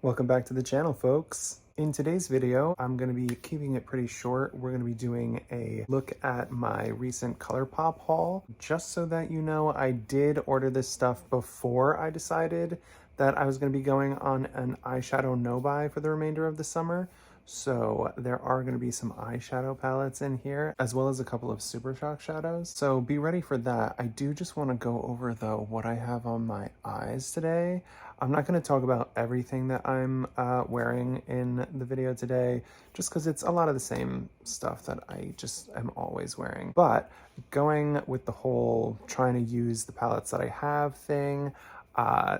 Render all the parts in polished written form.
Welcome back to the channel, folks. In today's video, I'm going to be keeping it pretty short. We're going to be doing a look at my recent Colourpop haul. Just so that you know, I did order this stuff before I decided that I was going to be going on an eyeshadow no-buy for the remainder of the summer. So there are going to be some eyeshadow palettes in here, as well as a couple of Super Shock shadows. So be ready for that. I do just want to go over, though, what I have on my eyes today. I'm not going to talk about everything that I'm wearing in the video today, just because it's a lot of the same stuff that I just am always wearing. But going with the whole trying to use the palettes that I have thing,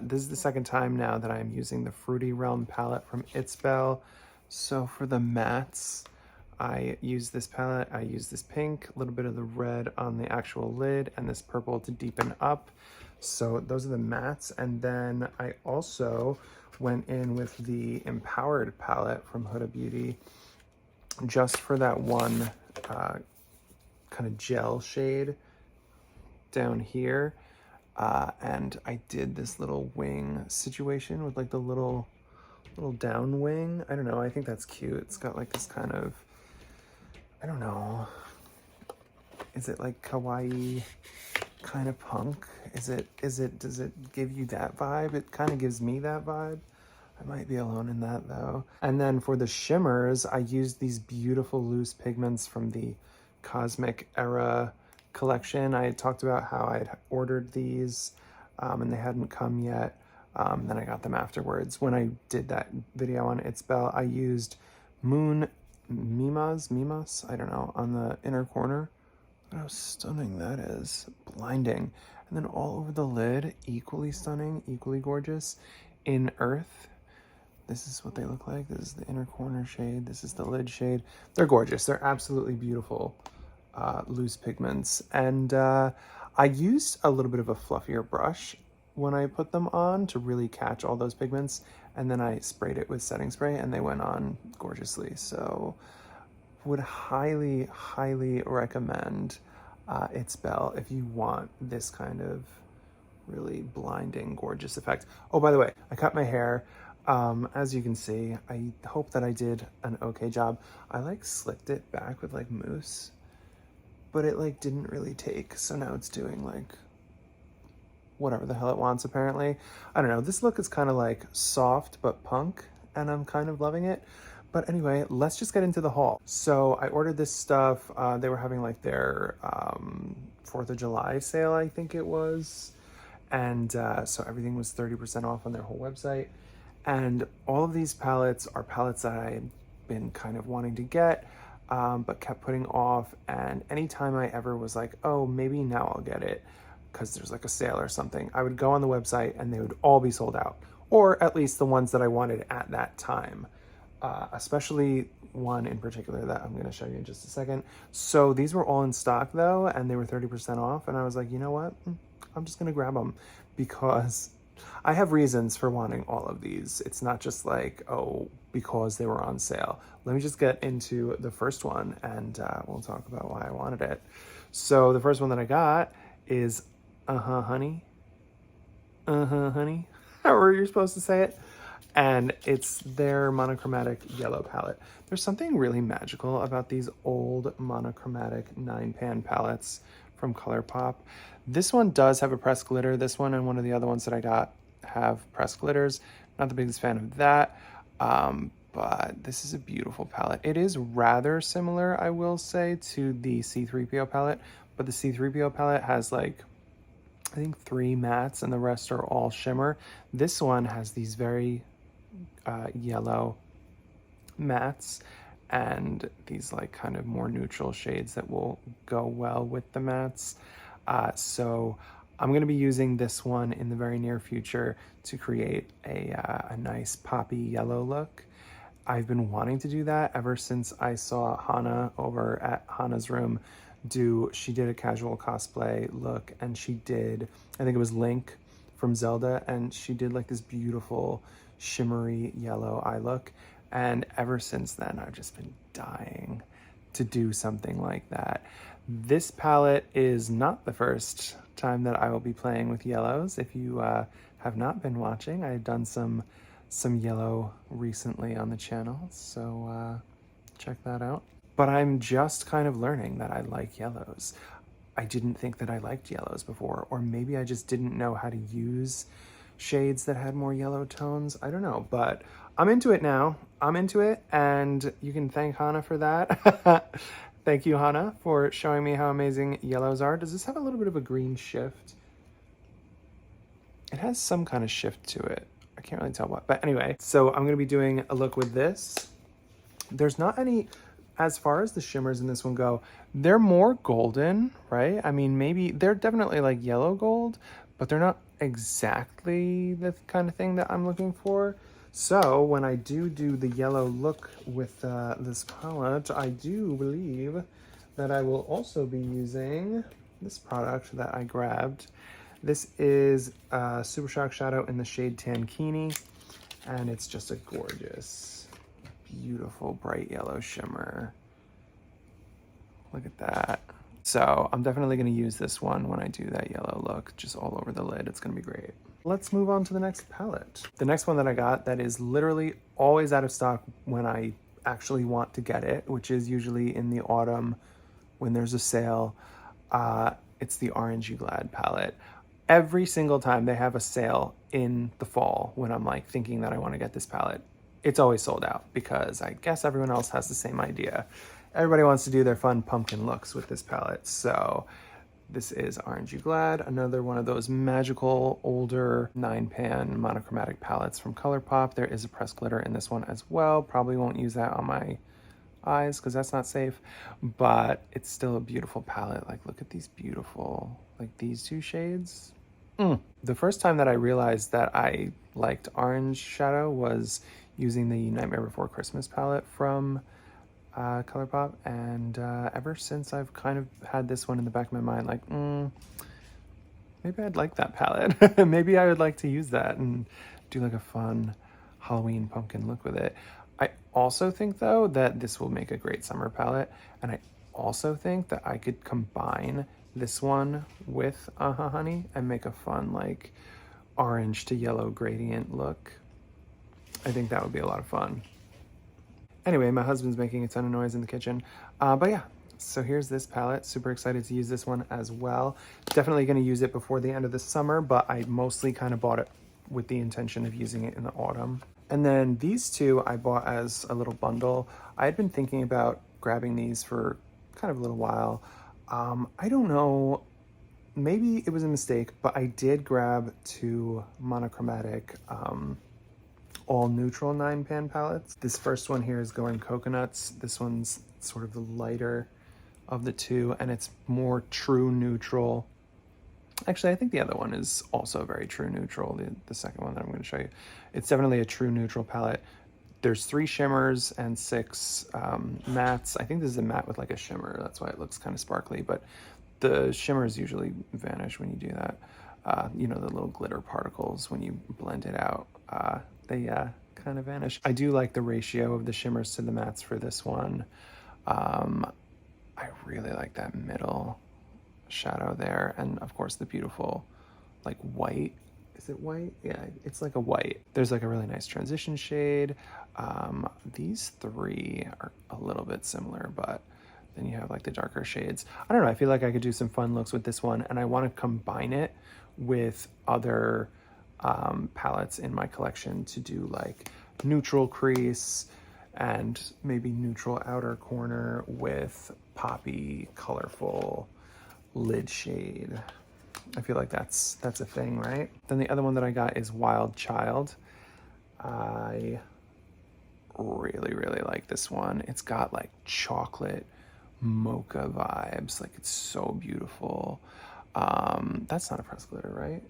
this is the second time now that I'm using the Fruity Realm palette from Itsbel. So for the mattes, I use this palette. I use this pink, a little bit of the red on the actual lid, and this purple to deepen up. So those are the mattes. And then I also went in with the Empowered palette from Huda Beauty, just for that one kind of gel shade down here. And I did this little wing situation with like the little down wing. I don't know, I think that's cute. It's got like this kind of, I don't know, is it like kawaii kind of punk? Does it give you that vibe? It kind of gives me that vibe. I might be alone in that though. And then for the shimmers, I used these beautiful loose pigments from the Cosmic Era collection. I had talked about how I had ordered these and they hadn't come yet. Then I got them afterwards. When I did that video on Itsbel, I used Moon Mimas, I don't know, on the inner corner. Look how stunning that is. Blinding. And then all over the lid, equally stunning, equally gorgeous. In Earth, this is what they look like. This is the inner corner shade. This is the lid shade. They're gorgeous. They're absolutely beautiful loose pigments. And I used a little bit of a fluffier brush when I put them on to really catch all those pigments, and then I sprayed it with setting spray and they went on gorgeously. So would highly recommend Itsbel if you want this kind of really blinding gorgeous effect. Oh, by the way, I cut my hair. As you can see, I hope that I did an okay job. I like slicked it back with like mousse, but it like didn't really take, so now it's doing like whatever the hell it wants, apparently. I don't know, this look is kind of like soft but punk, and I'm kind of loving it. But anyway, let's just get into the haul. So I ordered this stuff. They were having like their 4th of July sale, I think it was. And so everything was 30% off on their whole website. And all of these palettes are palettes that I've been kind of wanting to get, but kept putting off. And anytime I ever was like, oh, maybe now I'll get it, because there's like a sale or something, I would go on the website and they would all be sold out, or at least the ones that I wanted at that time. Especially one in particular that I'm going to show you in just a second. So these were all in stock though, and they were 30% off. And I was like, you know what? I'm just going to grab them because I have reasons for wanting all of these. It's not just like, oh, because they were on sale. Let me just get into the first one and we'll talk about why I wanted it. So the first one that I got is Honey. Honey. However you're supposed to say it. And it's their monochromatic yellow palette. There's something really magical about these old monochromatic 9-pan palettes from Colourpop. This one does have a pressed glitter. This one and one of the other ones that I got have pressed glitters. Not the biggest fan of that, but this is a beautiful palette. It is rather similar, I will say, to the C3PO palette, but the C3PO palette has like, I think 3 mattes and the rest are all shimmer. This one has these very yellow mattes and these like kind of more neutral shades that will go well with the mattes. So I'm going to be using this one in the very near future to create a nice poppy yellow look. I've been wanting to do that ever since I saw Hannah over at Hannah's Room she did a casual cosplay look, and she did, I think it was Link from Zelda, and she did like this beautiful shimmery yellow eye look. And ever since then, I've just been dying to do something like that. This palette is not the first time that I will be playing with yellows. If you have not been watching, I've done some some yellow recently on the channel, so check that out. But I'm just kind of learning that I like yellows. I didn't think that I liked yellows before, or maybe I just didn't know how to use shades that had more yellow tones. I don't know, but I'm into it now. I'm into it, and you can thank Hannah for that. Thank you, Hannah, for showing me how amazing yellows are. Does this have a little bit of a green shift? It has some kind of shift to it. I can't really tell what, but anyway, so I'm gonna be doing a look with this. There's not any, as far as the shimmers in this one go, they're more golden, right? I mean, maybe they're definitely like yellow gold, but they're not exactly the kind of thing that I'm looking for. So when I do the yellow look with this palette, I do believe that I will also be using this product that I grabbed. This is Super Shock Shadow in the shade Tankini, and it's just a gorgeous, beautiful bright yellow shimmer. Look at that. So I'm definitely going to use this one when I do that yellow look, just all over the lid. It's going to be great. Let's move on to the next palette. The next one that I got that is literally always out of stock when I actually want to get it, which is usually in the autumn when there's a sale. It's the Orange You Glad palette. Every single time they have a sale in the fall when I'm like thinking that I want to get this palette, it's always sold out because I guess everyone else has the same idea. Everybody wants to do their fun pumpkin looks with this palette. So this is Orange You Glad, another one of those magical older 9-pan monochromatic palettes from Colourpop. There is a pressed glitter in this one as well. Probably won't use that on my eyes because that's not safe, but it's still a beautiful palette. Like, look at these beautiful, like these two shades. The first time that I realized that I liked orange shadow was using the Nightmare Before Christmas palette from Colourpop, and ever since I've kind of had this one in the back of my mind, like, maybe I'd like that palette. Maybe I would like to use that and do like a fun Halloween pumpkin look with it. I also think though that this will make a great summer palette, and I also think that I could combine this one with Honey and make a fun like orange to yellow gradient look. I think that would be a lot of fun. Anyway, my husband's making a ton of noise in the kitchen, but yeah, so here's this palette. Super excited to use this one as well. Definitely going to use it before the end of the summer, but I mostly kind of bought it with the intention of using it in the autumn. And then these two I bought as a little bundle. I had been thinking about grabbing these for kind of a little while. I don't know, maybe it was a mistake, but I did grab two monochromatic all neutral 9-pan palettes. This first one here is Going Coconuts. This one's sort of the lighter of the two, and it's more true neutral. Actually, I think the other one is also very true neutral, the second one that I'm going to show you. It's definitely a true neutral palette. There's 3 shimmers and 6 mattes. I think this is a matte with like a shimmer. That's why it looks kind of sparkly, but the shimmers usually vanish when you do that. You know, the little glitter particles, when you blend it out, they kind of vanish. I do like the ratio of the shimmers to the mattes for this one. I really like that middle shadow there, and of course the beautiful like white. Is it white? Yeah, it's like a white. There's like a really nice transition shade. These 3 are a little bit similar, but then you have like the darker shades. I don't know, I feel like I could do some fun looks with this one, and I want to combine it with other palettes in my collection to do like neutral crease and maybe neutral outer corner with poppy, colorful lid shade. I feel like that's a thing, right? Then the other one that I got is Wild Child. I really like this one. It's got like chocolate mocha vibes. Like, it's so beautiful. That's not a pressed glitter, right?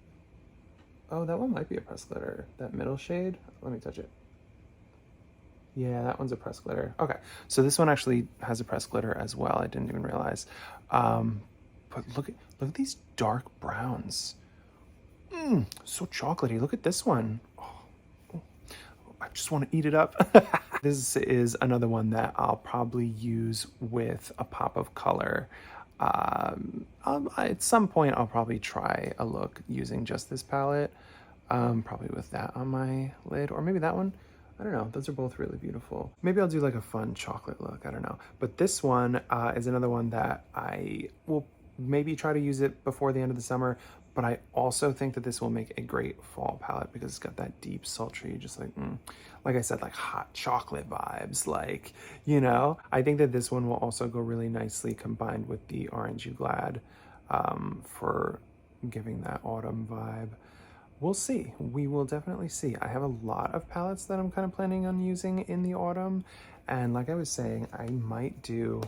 Oh, that one might be a pressed glitter. That middle shade, let me touch it. Yeah, that one's a pressed glitter. Okay, so this one actually has a pressed glitter as well. I didn't even realize. But look at these dark browns. So chocolatey. Look at this one. Oh, I just want to eat it up. This is another one that I'll probably use with a pop of color. At some point, I'll probably try a look using just this palette. Probably with that on my lid, or maybe that one. I don't know. Those are both really beautiful. Maybe I'll do like a fun chocolate look. I don't know. But this one is another one that I will maybe try to use it before the end of the summer. But I also think that this will make a great fall palette because it's got that deep, sultry, just like I said, like hot chocolate vibes. Like, you know, I think that this one will also go really nicely combined with the Orange You Glad for giving that autumn vibe. We'll see. We will definitely see. I have a lot of palettes that I'm kind of planning on using in the autumn. And like I was saying, I might do,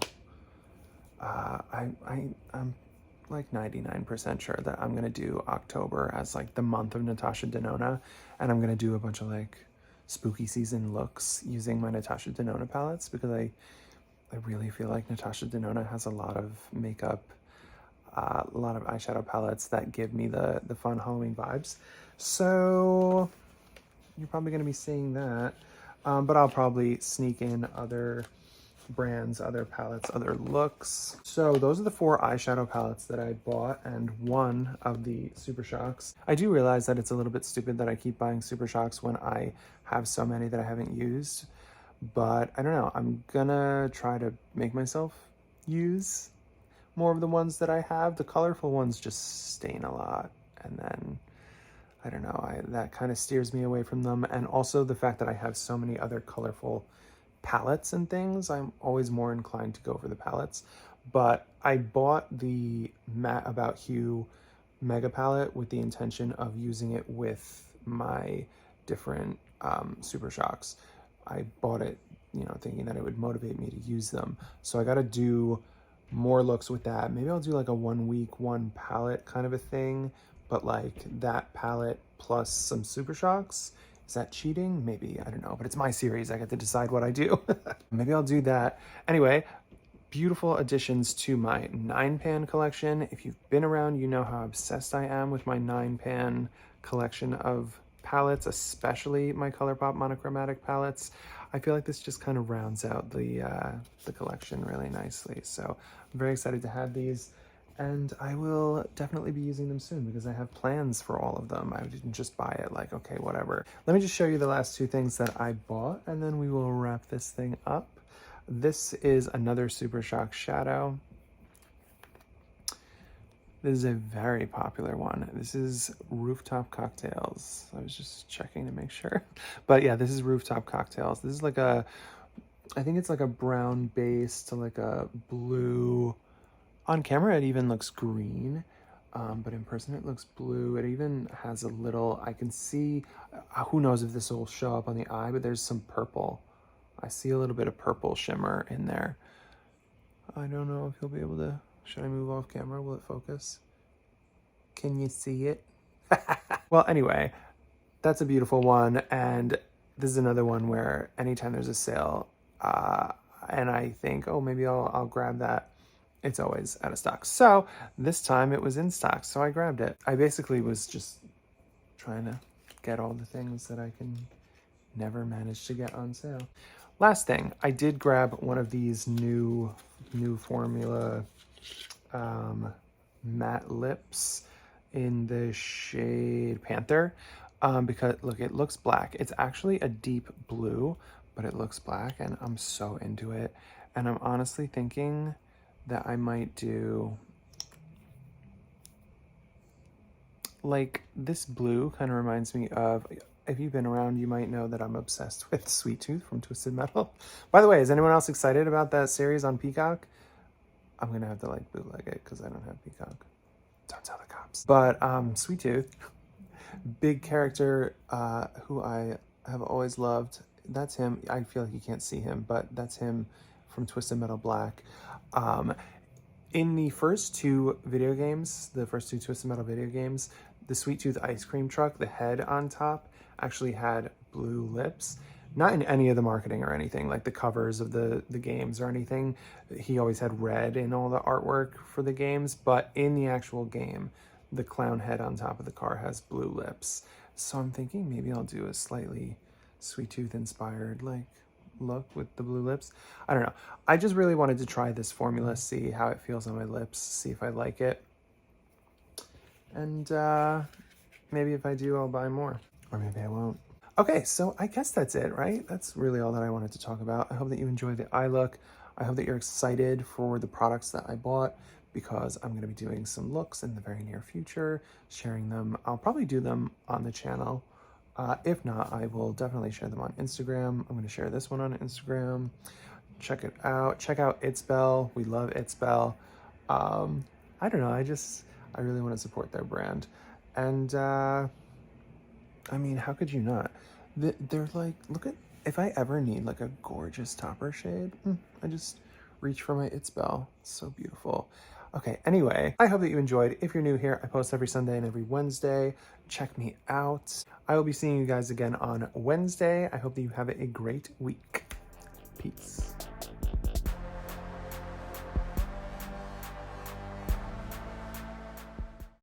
I'm like 99% sure that I'm going to do October as like the month of Natasha Denona. And I'm going to do a bunch of like spooky season looks using my Natasha Denona palettes because I really feel like Natasha Denona has a lot of makeup, a lot of eyeshadow palettes that give me the fun Halloween vibes. So you're probably going to be seeing that, but I'll probably sneak in other brands, other palettes, other looks. So those are the 4 eyeshadow palettes that I bought and one of the Super Shocks. I do realize that it's a little bit stupid that I keep buying Super Shocks when I have so many that I haven't used, but I don't know. I'm gonna try to make myself use more of the ones that I have. The colorful ones just stain a lot, and then I don't know, that kind of steers me away from them. And also the fact that I have so many other colorful palettes and things, I'm always more inclined to go for the palettes. But I bought the Matte About Hue Mega Palette with the intention of using it with my different Super Shocks. I bought it, you know, thinking that it would motivate me to use them. So I got to do more looks with that. Maybe I'll do like a 1 week, 1 palette kind of a thing, but like that palette plus some Super Shocks. Is that cheating? Maybe, I don't know, but it's my series. I get to decide what I do. Maybe I'll do that. Anyway, beautiful additions to my 9-pan collection. If you've been around, you know how obsessed I am with my 9-pan collection of palettes, especially my Colourpop monochromatic palettes. I feel like this just kind of rounds out the collection really nicely. So I'm very excited to have these, and I will definitely be using them soon because I have plans for all of them. I didn't just buy it like, okay, whatever. Let me just show you the last 2 things that I bought, and then we will wrap this thing up. This is another Super Shock shadow. This is a very popular one. This is Rooftop Cocktails. I was just checking to make sure. But yeah, this is Rooftop Cocktails. This is like a, I think it's like a brown base to like a blue. On camera, it even looks green, but in person it looks blue. It even has a little, I can see, who knows if this will show up on the eye, but there's some purple. I see a little bit of purple shimmer in there. I don't know if you'll be able to, should I move off camera? Will it focus? Can you see it? Well, anyway, that's a beautiful one. And this is another one where anytime there's a sale, and I think, oh, maybe I'll grab that, it's always out of stock. So this time it was in stock, so I grabbed it. I basically was just trying to get all the things that I can never manage to get on sale. Last thing, I did grab one of these new formula matte lips in the shade Panther, because look, it looks black. It's actually a deep blue, but it looks black, and I'm so into it. And I'm honestly thinking that I might do like this blue. Kind of reminds me of, if you've been around, you might know that I'm obsessed with Sweet Tooth from Twisted Metal. By the way, is anyone else excited about that series on Peacock? I'm gonna have to like bootleg it because I don't have Peacock. Don't tell the cops. But Sweet Tooth, big character who I have always loved. That's him. I feel like you can't see him, but that's him from Twisted Metal Black. In the first 2 video games, the first 2 Twisted Metal video games, the Sweet Tooth ice cream truck, the head on top, actually had blue lips. Not in any of the marketing or anything, like the covers of the games or anything. He always had red in all the artwork for the games, but in the actual game, the clown head on top of the car has blue lips. So I'm thinking maybe I'll do a slightly Sweet Tooth inspired like look with the blue lips. I don't know. I just really wanted to try this formula, see how it feels on my lips, see if I like it. And maybe if I do, I'll buy more. Or maybe I won't. Okay, so I guess that's it, right? That's really all that I wanted to talk about. I hope that you enjoyed the eye look. I hope that you're excited for the products that I bought, because I'm going to be doing some looks in the very near future, sharing them. I'll probably do them on the channel. If not, I will definitely share them on Instagram. I'm going to share this one on Instagram. Check it out. Check out Itsbel. We love Itsbel. I don't know. I really want to support their brand. And I mean, how could you not? They're like, look at, if I ever need like a gorgeous topper shade, I just reach for my Itsbel. It's so beautiful. Okay, anyway, I hope that you enjoyed. If you're new here, I post every Sunday and every Wednesday. Check me out. I will be seeing you guys again on Wednesday. I hope that you have a great week. Peace.